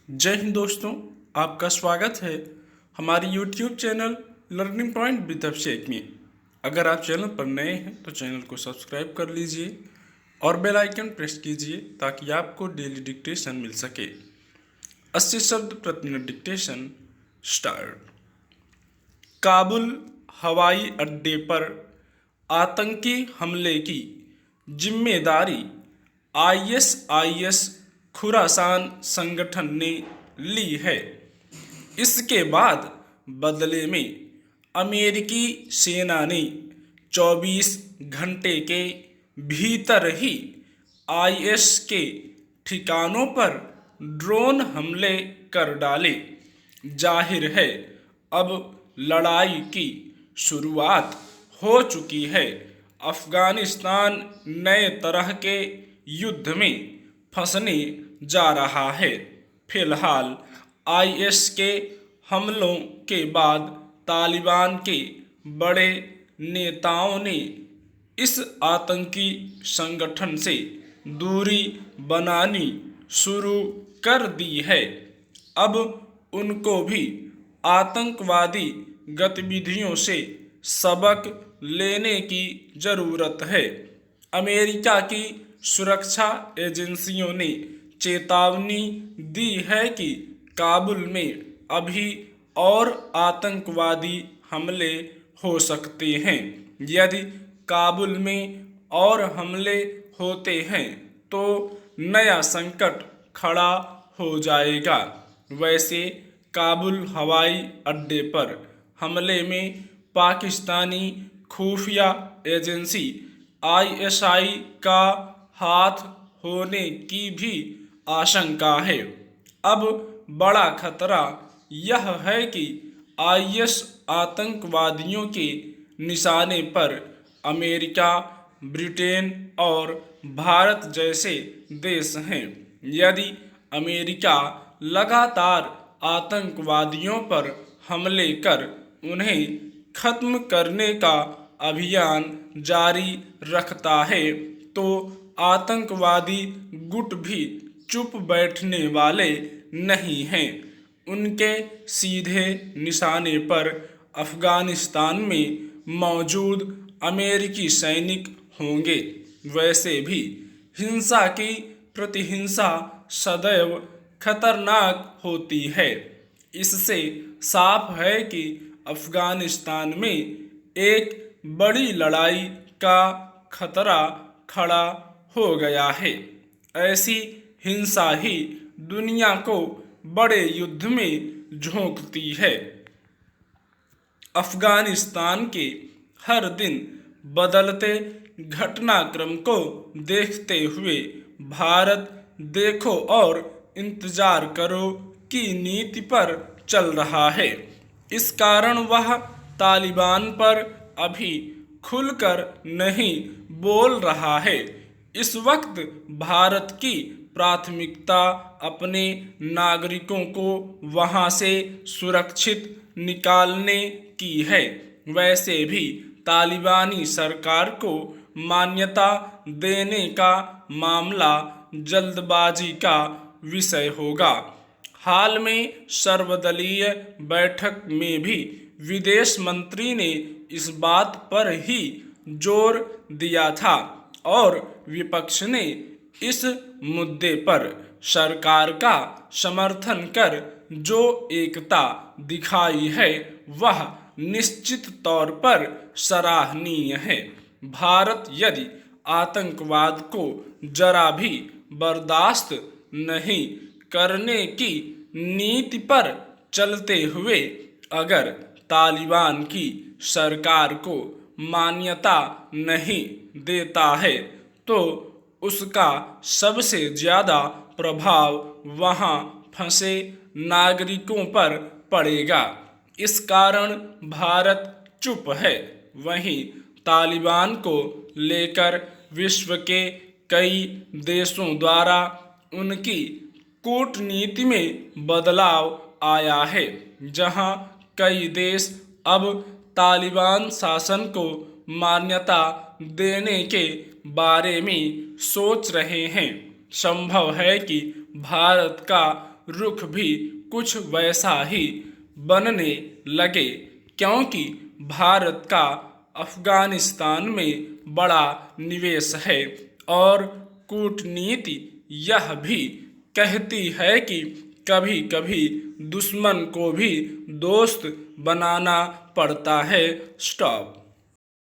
जय हिंद दोस्तों, आपका स्वागत है हमारे YouTube channel learning point with Abhishek में। अगर आप चैनल पर नए हैं तो चैनल को सब्सक्राइब कर लीजिए और बेल आइकन प्रेस कीजिए ताकि आपको डेली डिक्टेशन मिल सके। 80 शब्द प्रति मिनट डिक्टेशन स्टार्ट। काबुल हवाई अड्डे पर आतंकी हमले की जिम्मेदारी ISIS खुरासान संगठन ने ली है। इसके बाद बदले में अमेरिकी सेना ने 24 घंटे के भीतर ही IS के ठिकानों पर ड्रोन हमले कर डाले। जाहिर है अब लड़ाई की शुरुआत हो चुकी है। अफगानिस्तान नए तरह के युद्ध में फंसने जा रहा है। फिलहाल IS के हमलों के बाद तालिबान के बड़े नेताओं ने इस आतंकी संगठन से दूरी बनानी शुरू कर दी है। अब उनको भी आतंकवादी गतिविधियों से सबक लेने की जरूरत है। अमेरिका की सुरक्षा एजेंसियों ने चेतावनी दी है कि काबुल में अभी और आतंकवादी हमले हो सकते हैं। यदि काबुल में और हमले होते हैं तो नया संकट खड़ा हो जाएगा। वैसे काबुल हवाई अड्डे पर हमले में पाकिस्तानी खुफिया एजेंसी ISI का हाथ होने की भी आशंका है। अब बड़ा खतरा यह है कि IS आतंकवादियों के निशाने पर अमेरिका, ब्रिटेन और भारत जैसे देश हैं। यदि अमेरिका लगातार आतंकवादियों पर हमले कर उन्हें खत्म करने का अभियान जारी रखता है तो आतंकवादी गुट भी चुप बैठने वाले नहीं हैं। उनके सीधे निशाने पर अफगानिस्तान में मौजूद अमेरिकी सैनिक होंगे। वैसे भी हिंसा की प्रतिहिंसा सदैव खतरनाक होती है। इससे साफ है कि अफगानिस्तान में एक बड़ी लड़ाई का खतरा खड़ा हो गया है। ऐसी हिंसा ही दुनिया को बड़े युद्ध में झोंकती है। अफगानिस्तान के हर दिन बदलते घटनाक्रम को देखते हुए भारत देखो और इंतजार करो की नीति पर चल रहा है। इस कारण वह तालिबान पर अभी खुलकर नहीं बोल रहा है। इस वक्त भारत की प्राथमिकता अपने नागरिकों को वहां से सुरक्षित निकालने की है। वैसे भी तालिबानी सरकार को मान्यता देने का मामला जल्दबाजी का विषय होगा। हाल में सर्वदलीय बैठक में भी विदेश मंत्री ने इस बात पर ही जोर दिया था और विपक्ष ने इस मुद्दे पर सरकार का समर्थन कर जो एकता दिखाई है वह निश्चित तौर पर सराहनीय है। भारत यदि आतंकवाद को जरा भी बर्दाश्त नहीं करने की नीति पर चलते हुए अगर तालिबान की सरकार को मान्यता नहीं देता है तो उसका सबसे ज़्यादा प्रभाव वहां फंसे नागरिकों पर पड़ेगा। इस कारण भारत चुप है। वहीं तालिबान को लेकर विश्व के कई देशों द्वारा उनकी कूटनीति में बदलाव आया है, जहां कई देश अब तालिबान शासन को मान्यता देने के बारे में सोच रहे हैं। संभव है कि भारत का रुख भी कुछ वैसा ही बनने लगे, क्योंकि भारत का अफगानिस्तान में बड़ा निवेश है और कूटनीति यह भी कहती है कि कभी कभी दुश्मन को भी दोस्त बनाना पड़ता है। स्टॉप।